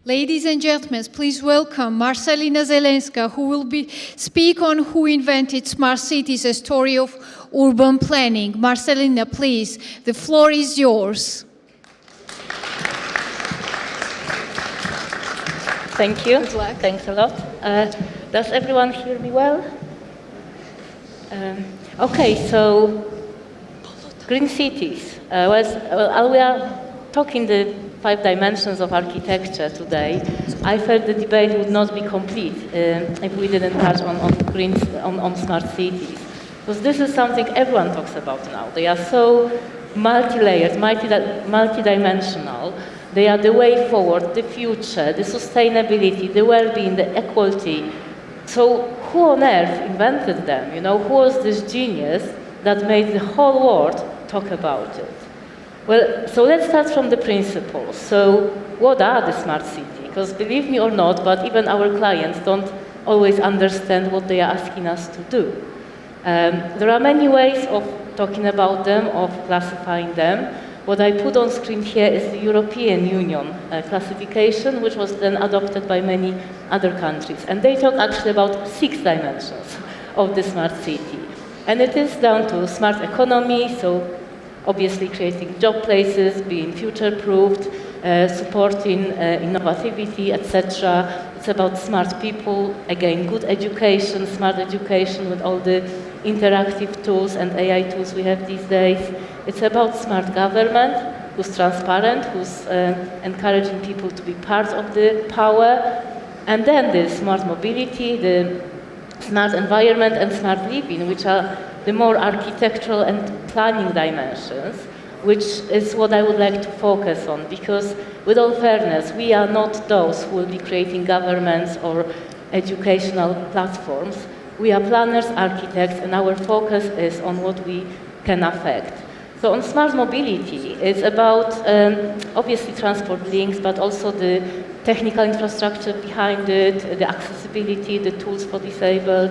Ladies and gentlemen, please welcome Marcelina Zielinska, who will speak on Who Invented Smart Cities, a story of urban planning. Marcelina, please, the floor is yours. Thank you. Good luck. Thanks a lot. Does everyone hear me well? Okay, so green cities. We are talking the 5 dimensions of architecture today. I felt the debate would not be complete if we didn't touch on smart cities. Because this is something everyone talks about now. They are so multi-layered, multi-dimensional. They are the way forward, the future, the sustainability, the well-being, the equality. So who on earth invented them? You know, who was this genius that made the whole world talk about it? Well, so let's start from the principles. So what are the smart cities? Because believe me or not, but even our clients don't always understand what they are asking us to do. There are many ways of talking about them, of classifying them. What I put on screen here is the European Union classification, which was then adopted by many other countries. And they talk actually about 6 dimensions of the smart city. And it is down to smart economy, so obviously creating job places, being future-proofed, supporting innovativity, etc. It's about smart people, again, good education, smart education with all the interactive tools and AI tools we have these days. It's about smart government, who's transparent, who's encouraging people to be part of the power. And then the smart mobility, the smart environment and smart living, which are the more architectural and planning dimensions, which is what I would like to focus on, because with all fairness, we are not those who will be creating governments or educational platforms. We are planners, architects, and our focus is on what we can affect. So on smart mobility, it's about obviously transport links, but also the technical infrastructure behind it, the accessibility, the tools for disabled,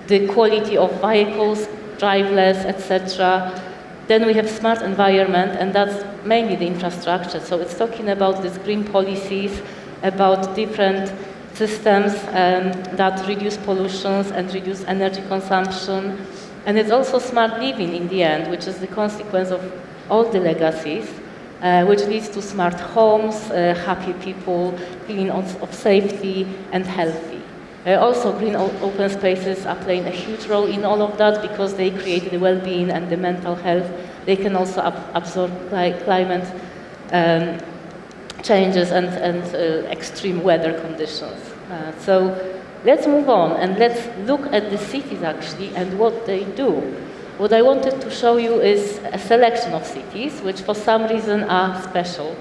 the quality of vehicles, driverless, etc. Then we have smart environment, and that's mainly the infrastructure. So it's talking about these green policies, about different systems that reduce pollutions and reduce energy consumption. And it's also smart living in the end, which is the consequence of all the legacies, which leads to smart homes, happy people, feeling of safety and healthy. Also, green open spaces are playing a huge role in all of that because they create the well-being and the mental health. They can also absorb climate changes and extreme weather conditions. So let's move on and let's look at the cities actually and what they do. What I wanted to show you is a selection of cities which for some reason are special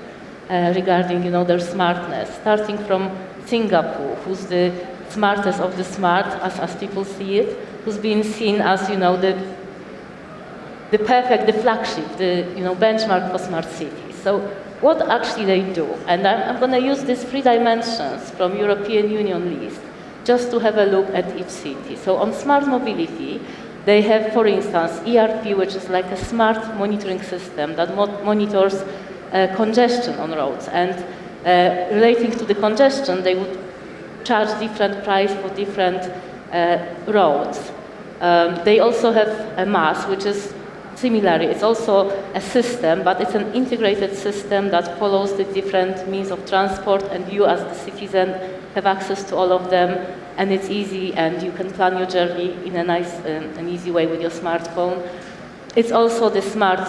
regarding their smartness, starting from Singapore, who's the smartest of the smart, as people see it, who's been seen as the perfect, the flagship, the benchmark for smart cities. So what actually they do, and I'm going to use these 3 dimensions from European Union list just to have a look at each city. So on smart mobility, they have, for instance, ERP, which is like a smart monitoring system that monitors congestion on roads. And relating to the congestion, they would charge different price for different roads. They also have a MAS, which is similarly, it's also a system, but it's an integrated system that follows the different means of transport, and you as the citizen have access to all of them, and it's easy, and you can plan your journey in a nice and easy way with your smartphone. It's also the smart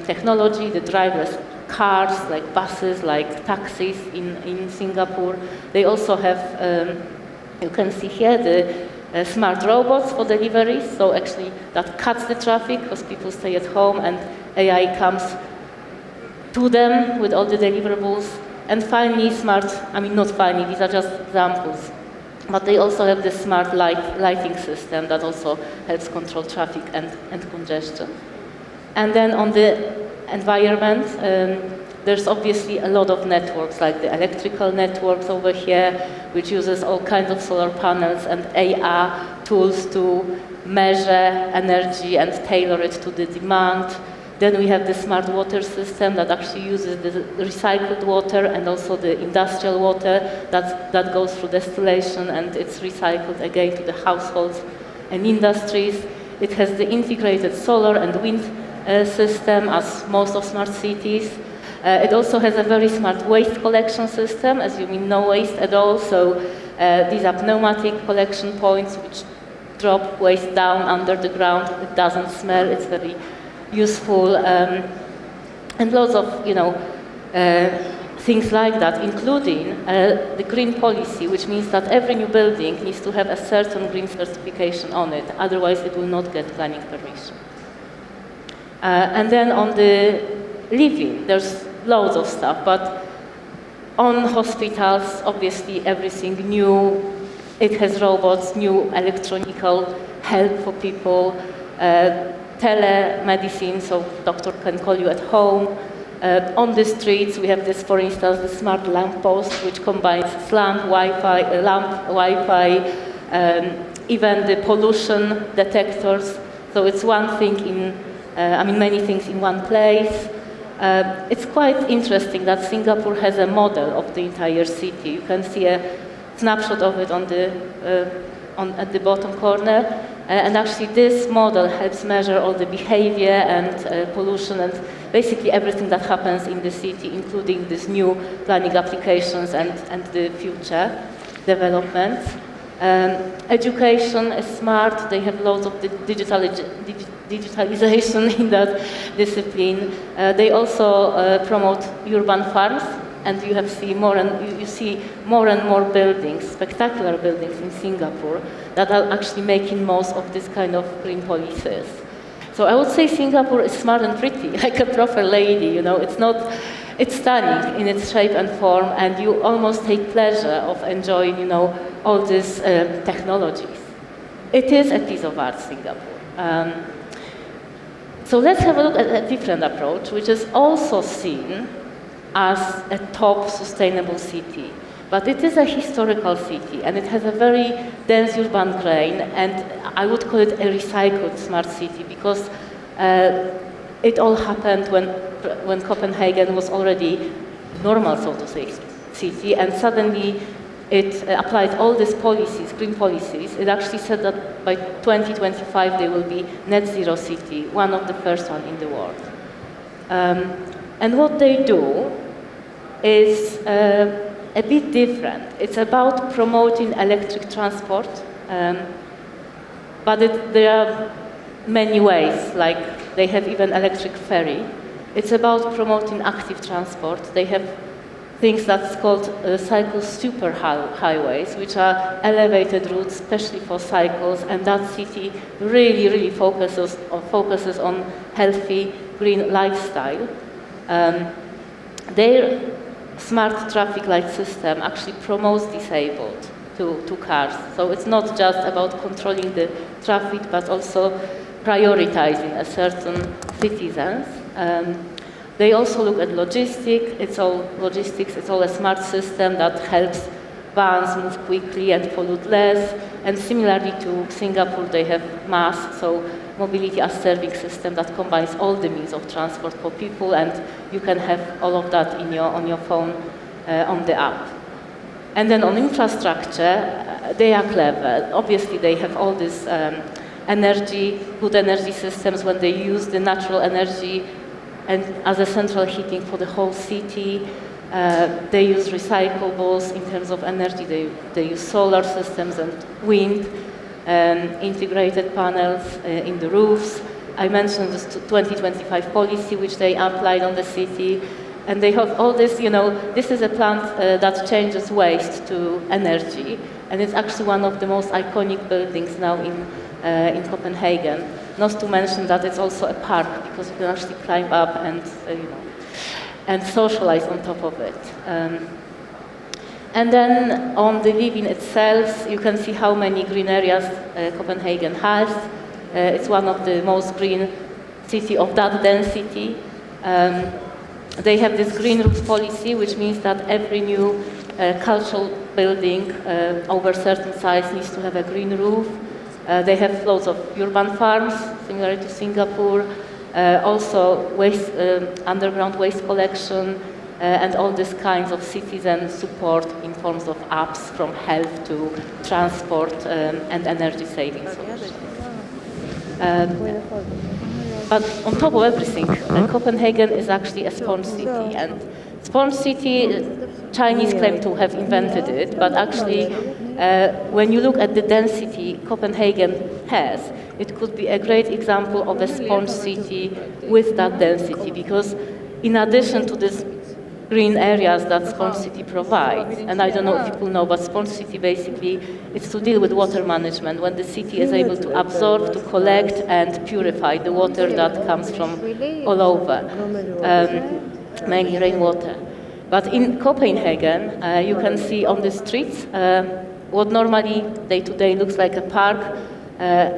technology, the driverless cars, like buses, like taxis in Singapore. They also have, you can see here, the smart robots for deliveries, so actually that cuts the traffic because people stay at home and AI comes to them with all the deliverables. And finally, not finally, these are just examples, but they also have the smart lighting system that also helps control traffic and congestion. And then on the environment, there's obviously a lot of networks, like the electrical networks over here, which uses all kinds of solar panels and AR tools to measure energy and tailor it to the demand. Then we have the smart water system that actually uses the recycled water and also the industrial water that goes through distillation and it's recycled again to the households and industries. It has the integrated solar and wind system, as most of smart cities. It also has a very smart waste collection system, as you mean no waste at all. So these are pneumatic collection points which drop waste down under the ground. It doesn't smell. It's very useful, and lots of things like that, including the green policy, which means that every new building needs to have a certain green certification on it. Otherwise, it will not get planning permission. And then on the living, there's loads of stuff, but on hospitals, obviously everything new. It has robots, new electronical help for people, telemedicine, so doctor can call you at home. On the streets, we have this, for instance, the smart lamppost, which combines Wi-Fi, even the pollution detectors. So it's one thing many things in one place. It's quite interesting that Singapore has a model of the entire city. You can see a snapshot of it at the bottom corner. And actually this model helps measure all the behavior and pollution and basically everything that happens in the city, including these new planning applications and the future developments. Education is smart. They have loads of digitalization in that discipline. They also promote urban farms, and you see more and more buildings, spectacular buildings in Singapore that are actually making most of this kind of green policies. So I would say Singapore is smart and pretty, like a proper lady. It's stunning in its shape and form, and you almost take pleasure of enjoying, all these technologies. It is a piece of art, Singapore. So let's have a look at a different approach, which is also seen as a top sustainable city. But it is a historical city, and it has a very dense urban grain, and I would call it a recycled smart city, because it all happened when Copenhagen was already normal, so to say, city, and suddenly it applied all these policies, green policies. It actually said that by 2025 they will be net zero city, one of the first one in the world. And what they do is a bit different. It's about promoting electric transport, but there are many ways, like they have even electric ferry. It's about promoting active transport. They have things that's called cycle super highways, which are elevated routes, especially for cycles, and that city really focuses on healthy green lifestyle. Their smart traffic light system actually promotes disabled to cars. So it's not just about controlling the traffic, but also prioritizing a certain citizens. They also look at logistics. It's all a smart system that helps vans move quickly and pollute less. And similarly to Singapore, they have MaaS, so mobility as serving system that combines all the means of transport for people, and you can have all of that on your phone on the app. And then on infrastructure, they are clever. Obviously, they have all this good energy systems when they use the natural energy and as a central heating for the whole city. They use recyclables in terms of energy. They use solar systems and wind, integrated panels in the roofs. I mentioned this 2025 policy, which they applied on the city. And they have all this, this is a plant that changes waste to energy. And it's actually one of the most iconic buildings now in Copenhagen. Not to mention that it's also a park, because you can actually climb up and socialize on top of it. And then on the living itself, you can see how many green areas Copenhagen has. It's one of the most green city of that density. They have this green roof policy, which means that every new cultural building over a certain size needs to have a green roof. They have loads of urban farms, similar to Singapore. also waste, underground waste collection, and all these kinds of citizen support in forms of apps from health to transport and energy saving solutions. But on top of everything, Copenhagen is actually a sponge city. And sponge city, Chinese claim to have invented it, but actually, when you look at the density Copenhagen has, it could be a great example of a sponge city with that density, because in addition to this green areas that Sponge City provides, and I don't know if people know, but Sponge City basically is to deal with water management, when the city is able to absorb, to collect, and purify the water that comes from all over, mainly rainwater. But in Copenhagen, you can see on the streets what normally day-to-day looks like a park.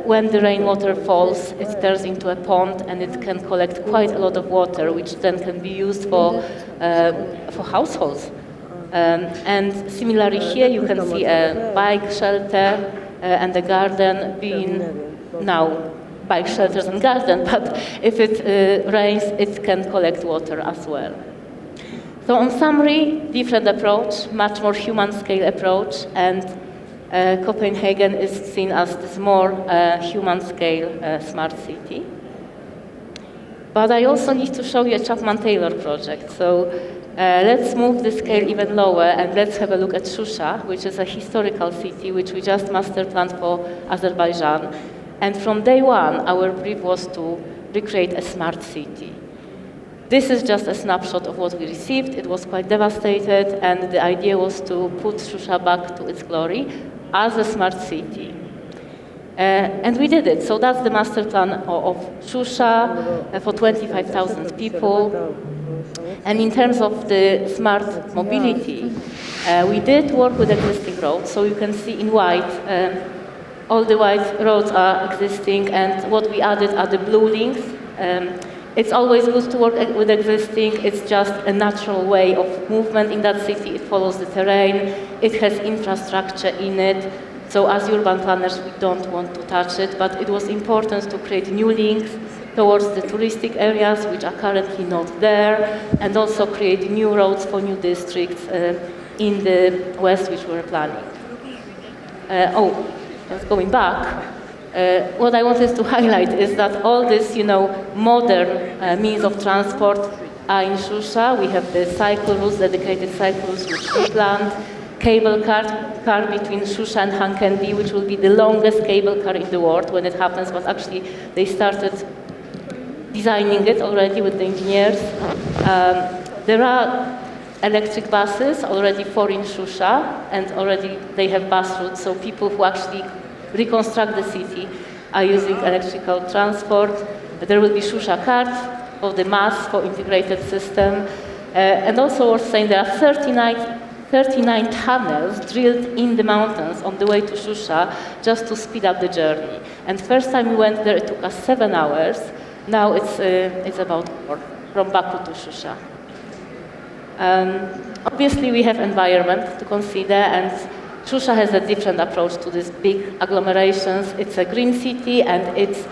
When the rainwater falls, it turns into a pond, and it can collect quite a lot of water, which then can be used for households. And similarly here, you can see a bike shelter and a garden being now bike shelters and garden, but if it rains, it can collect water as well. So in summary, different approach, much more human scale approach, and Copenhagen is seen as this more human-scale smart city. But I also need to show you a Chapman Taylor project. So let's move the scale even lower, and let's have a look at Shusha, which is a historical city which we just master planned for Azerbaijan. And from day one, our brief was to recreate a smart city. This is just a snapshot of what we received. It was quite devastated, and the idea was to put Shusha back to its glory as a smart city. And we did it. So that's the master plan of Shusha for 25,000 people. And in terms of the smart mobility, we did work with existing roads. So you can see in white, all the white roads are existing, and what we added are the blue links. It's always good to work with existing. It's just a natural way of movement in that city. It follows the terrain. It has infrastructure in it. So as urban planners, we don't want to touch it, but it was important to create new links towards the touristic areas, which are currently not there, and also create new roads for new districts in the west, which we're planning. Just going back. What I wanted to highlight is that all this, modern means of transport are in Shusha. We have the cycle routes, dedicated cycle routes, which we planned. Cable car between Shusha and Hankendi, which will be the longest cable car in the world when it happens, but actually they started designing it already with the engineers. There are electric buses, already 4 in Shusha, and already they have bus routes, so people who actually reconstruct the city are using electrical transport. There will be Shusha cart for the mass, for integrated system. And also worth saying there are 39 tunnels drilled in the mountains on the way to Shusha just to speed up the journey. And first time we went there, it took us 7 hours. Now it's about 4 from Baku to Shusha. Obviously, we have environment to consider, and Shusha has a different approach to these big agglomerations. It's a green city, and its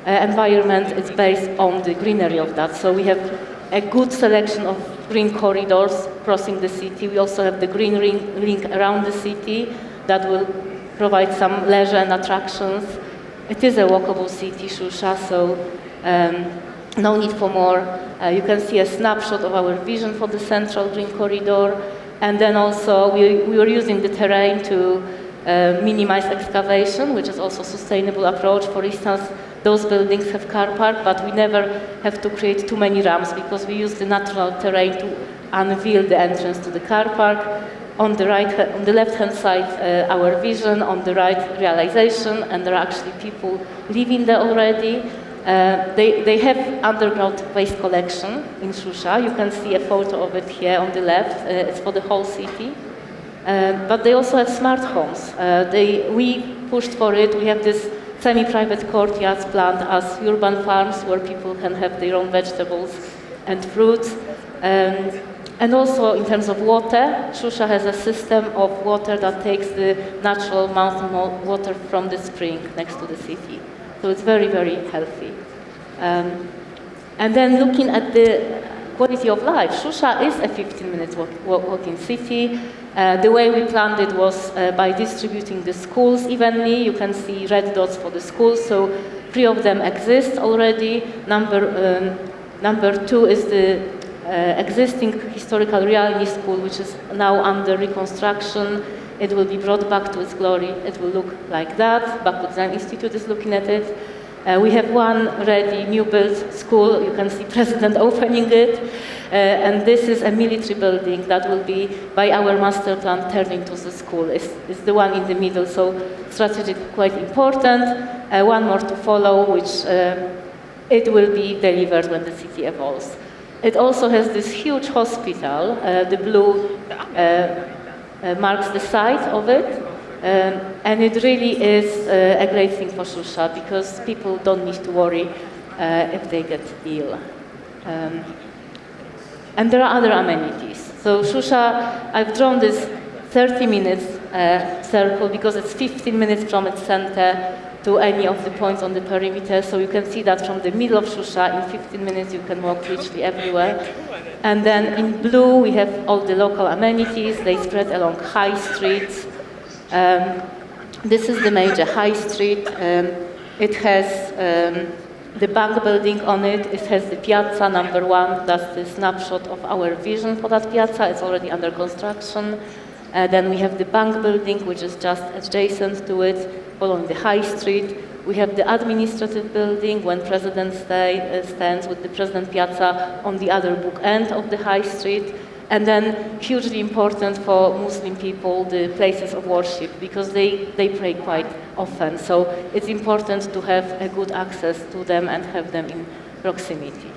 environment is based on the greenery of that. So we have a good selection of green corridors crossing the city. We also have the green ring around the city that will provide some leisure and attractions. It is a walkable city, Shusha, so no need for more. You can see a snapshot of our vision for the central green corridor. And then also we were using the terrain to minimize excavation, which is also a sustainable approach. For instance, those buildings have car park, but we never have to create too many ramps because we use the natural terrain to unveil the entrance to the car park. On the left-hand side, our vision, on the right, realization, and there are actually people living there already. They have underground waste collection in Shusha. You can see a photo of it here on the left. It's for the whole city. But they also have smart homes. We pushed for it. We have this semi-private courtyards planned as urban farms where people can have their own vegetables and fruits. And also in terms of water, Shusha has a system of water that takes the natural mountain water from the spring next to the city. So it's very, very healthy. And then looking at the quality of life, Shusha is a 15-minute walking city. The way we planned it was by distributing the schools evenly. You can see red dots for the schools, so 3 of them exist already. Number 2 is the existing historical reality school, which is now under reconstruction. It will be brought back to its glory. It will look like that. Baku Design Institute is looking at it. We have one ready, new-built school. You can see President opening it. And this is a military building that will be, by our master plan, turned into the school. It's the one in the middle, so strategic, quite important. One more to follow, which it will be delivered when the city evolves. It also has this huge hospital. The blue marks the site of it. And it really is a great thing for Shusha because people don't need to worry if they get ill. And there are other amenities. So Shusha, I've drawn this 30 minutes circle because it's 15 minutes from its center to any of the points on the perimeter. So you can see that from the middle of Shusha, in 15 minutes you can walk literally everywhere. And then in blue we have all the local amenities. They spread along high streets. This is the major high street. It has the bank building on it. It has the piazza number 1. That's the snapshot of our vision for that piazza. It's already under construction. Then we have the bank building, which is just adjacent to it, following the high street. We have the administrative building when President stands with the President Piazza on the other book end of the high street. And then, hugely important for Muslim people, the places of worship, because they pray quite often. So it's important to have a good access to them and have them in proximity.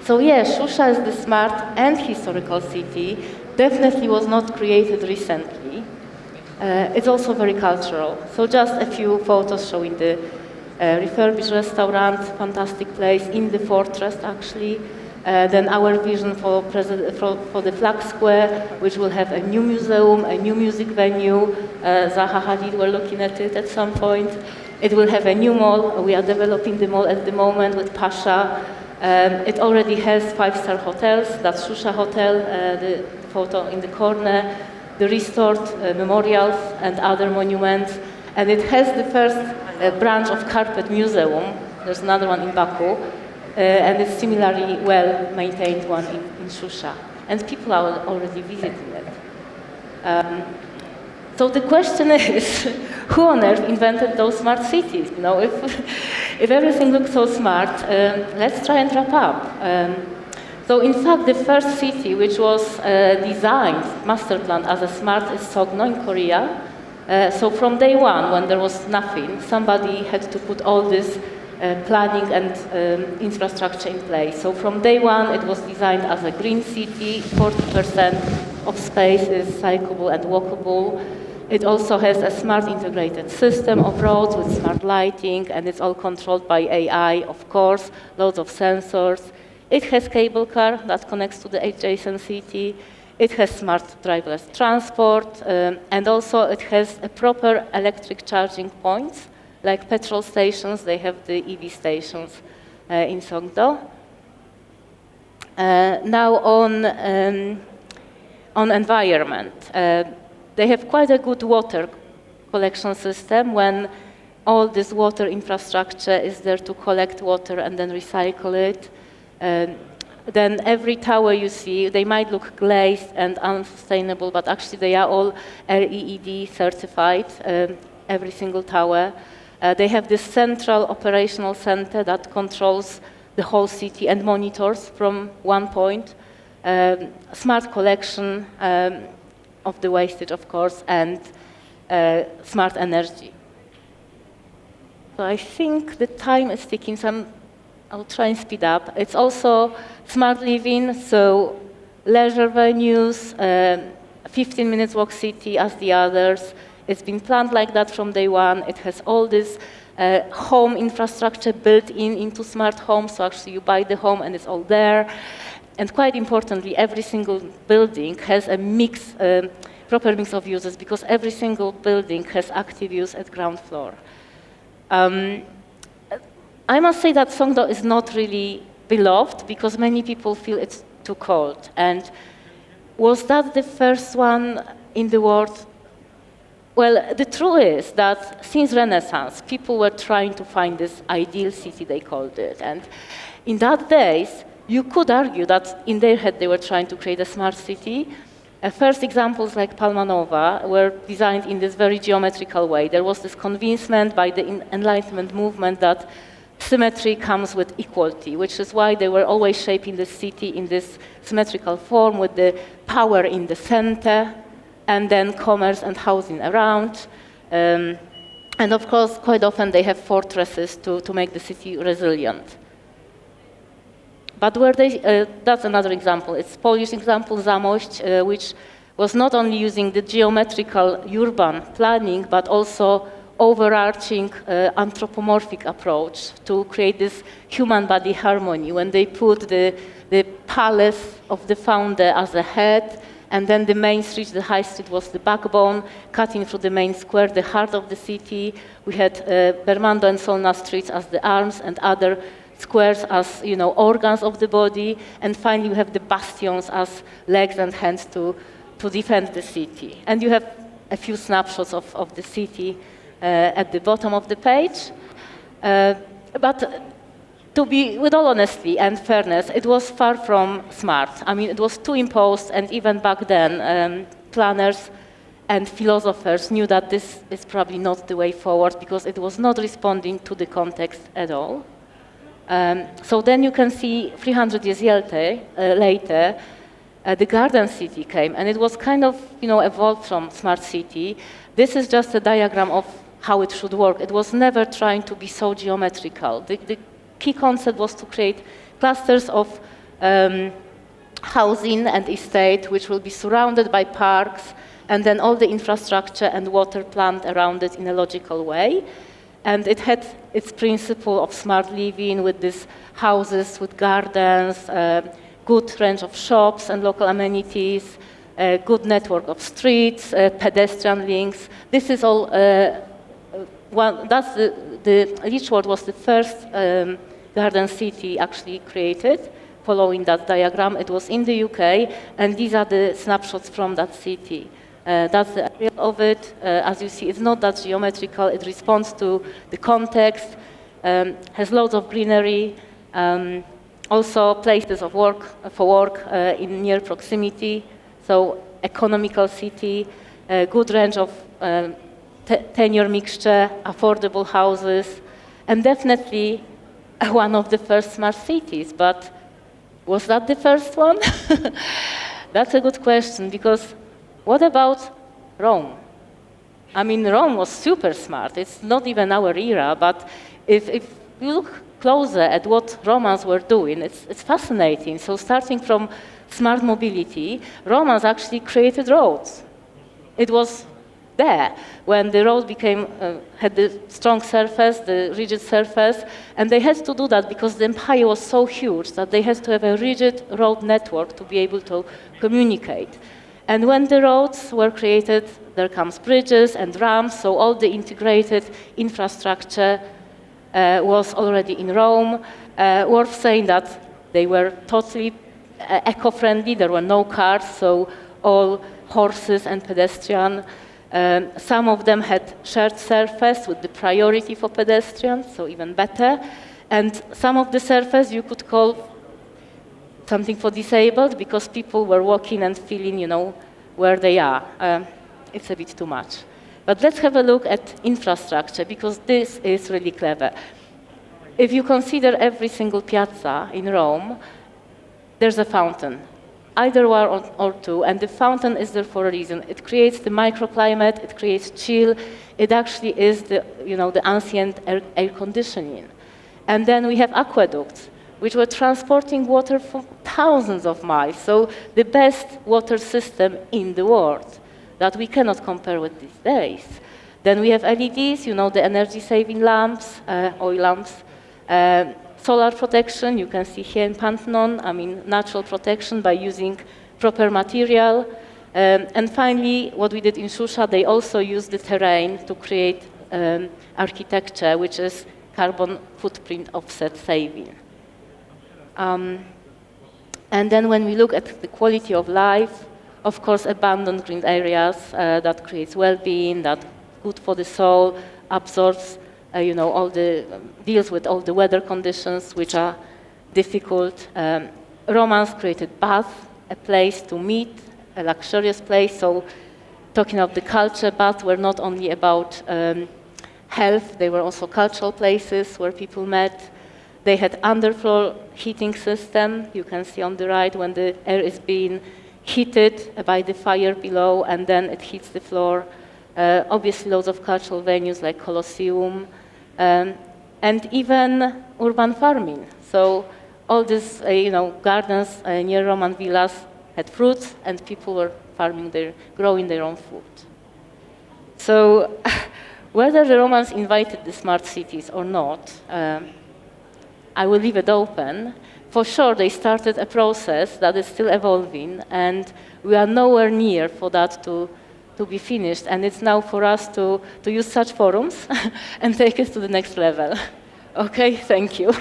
So yeah, Shusha is the smart and historical city. Definitely was not created recently. It's also very cultural. So just a few photos showing the refurbished restaurant, fantastic place in the fortress actually. Then our vision for the Flag Square, which will have a new museum, a new music venue. Zaha Hadid were looking at it at some point. It will have a new mall. We are developing the mall at the moment with Pasha. It already has 5-star hotels. That's Shusha Hotel, the photo in the corner, the restored memorials and other monuments. And it has the first branch of Carpet Museum. There's another one in Baku. And it's similarly well-maintained one in Shusha. And people are already visiting it. So the question is, who on earth invented those smart cities? You know, if everything looks so smart, let's try and wrap up. So in fact, the first city which was designed, master planned as a smart is Sogno in Korea. So from day one, when there was nothing, somebody had to put all this planning and infrastructure in place. So from day one, it was designed as a green city. 40% of space is cyclable and walkable. It also has a smart integrated system of roads with smart lighting, and it's all controlled by AI, of course, loads of sensors. It has cable car that connects to the adjacent city. It has smart driverless transport, and also it has a proper electric charging points. Like petrol stations, they have the EV stations in Sogdo. Now on environment. They have quite a good water collection system when all this water infrastructure is there to collect water and then recycle it. Then every tower you see, they might look glazed and unsustainable, but actually they are all REED certified, every single tower. They have this central operational center that controls the whole city and monitors from one point. Smart collection of the wastage, of course, and smart energy. So I think the time is ticking, so I'll try and speed up. It's also smart living, so leisure venues, 15 minutes walk city as the others. It's been planned like that from day one. It has all this home infrastructure built into smart homes, so actually you buy the home and it's all there. And quite importantly, every single building has a proper mix of uses, because every single building has active use at ground floor. I must say that Songdo is not really beloved because many people feel it's too cold. And was that the first one in the world? Well, the truth is that since Renaissance, people were trying to find this ideal city, they called it. And in that days, you could argue that in their head they were trying to create a smart city. First examples like Palma Nova were designed in this very geometrical way. There was this convincement by the Enlightenment movement that symmetry comes with equality, which is why they were always shaping the city in this symmetrical form with the power in the center, and then commerce and housing around. And of course, quite often they have fortresses to make the city resilient. But were they, that's another example. It's Polish example, Zamość, which was not only using the geometrical urban planning, but also overarching anthropomorphic approach to create this human body harmony when they put the palace of the founder as a head, and then the main street, the high street, was the backbone, cutting through the main square, the heart of the city. We had Bermando and Solna streets as the arms, and other squares as, organs of the body. And finally, we have the bastions as legs and hands to defend the city. And you have a few snapshots of the city at the bottom of the page. But to be, with all honesty and fairness, it was far from smart. I mean, it was too imposed, and even back then, planners and philosophers knew that this is probably not the way forward because it was not responding to the context at all. So then you can see 300 years later, the garden city came, and it was kind of, evolved from smart city. This is just a diagram of how it should work. It was never trying to be so geometrical. The key concept was to create clusters of housing and estate, which will be surrounded by parks, and then all the infrastructure and water planned around it in a logical way. And it had its principle of smart living with these houses, with gardens, good range of shops and local amenities, a good network of streets, pedestrian links. This is all that's the Lichfield was the first garden city actually created. Following that diagram, it was in the UK, and these are the snapshots from that city. That's the area of it. As you see, it's not that geometrical. It responds to the context, has loads of greenery, also places of work in near proximity. So economical city, a good range of tenure mixture, affordable houses, and definitely one of the first smart cities. But was that the first one? That's a good question, because what about Rome? I mean, Rome was super smart. It's not even our era, but if you look closer at what Romans were doing, it's fascinating. So starting from smart mobility, Romans actually created roads. It was there when the road had the strong surface, the rigid surface, and they had to do that because the empire was so huge that they had to have a rigid road network to be able to communicate. And when the roads were created, there comes bridges and ramps, so all the integrated infrastructure was already in Rome. Worth saying that they were totally eco-friendly. There were no cars, so all horses and pedestrian. Some of them had shared surface with the priority for pedestrians, so even better. And some of the surface you could call something for disabled because people were walking and feeling, where they are. It's a bit too much. But let's have a look at infrastructure, because this is really clever. If you consider every single piazza in Rome, there's a fountain, either one or two, and the fountain is there for a reason. It creates the microclimate, it creates chill, it actually is the ancient air conditioning. And then we have aqueducts, which were transporting water for thousands of miles, so the best water system in the world that we cannot compare with these days. Then we have LEDs, the energy-saving lamps, oil lamps, solar protection, you can see here in Pantheon, natural protection by using proper material. And finally, what we did in Shusha, they also used the terrain to create architecture, which is carbon footprint offset saving. And then when we look at the quality of life, of course, abandoned green areas that creates well-being, that good for the soul, absorbs, deals with all the weather conditions which are difficult. Romans created baths, a place to meet, a luxurious place. So, talking of the culture, baths were not only about health; they were also cultural places where people met. They had underfloor heating system. You can see on the right when the air is being heated by the fire below, and then it heats the floor. Obviously, loads of cultural venues like Colosseum, and even urban farming. So all these, gardens near Roman villas had fruits, and people were growing their own food. So whether the Romans invited the smart cities or not, I will leave it open. For sure, they started a process that is still evolving, and we are nowhere near for that to be finished. And it's now for us to use such forums and take it to the next level. Okay, thank you.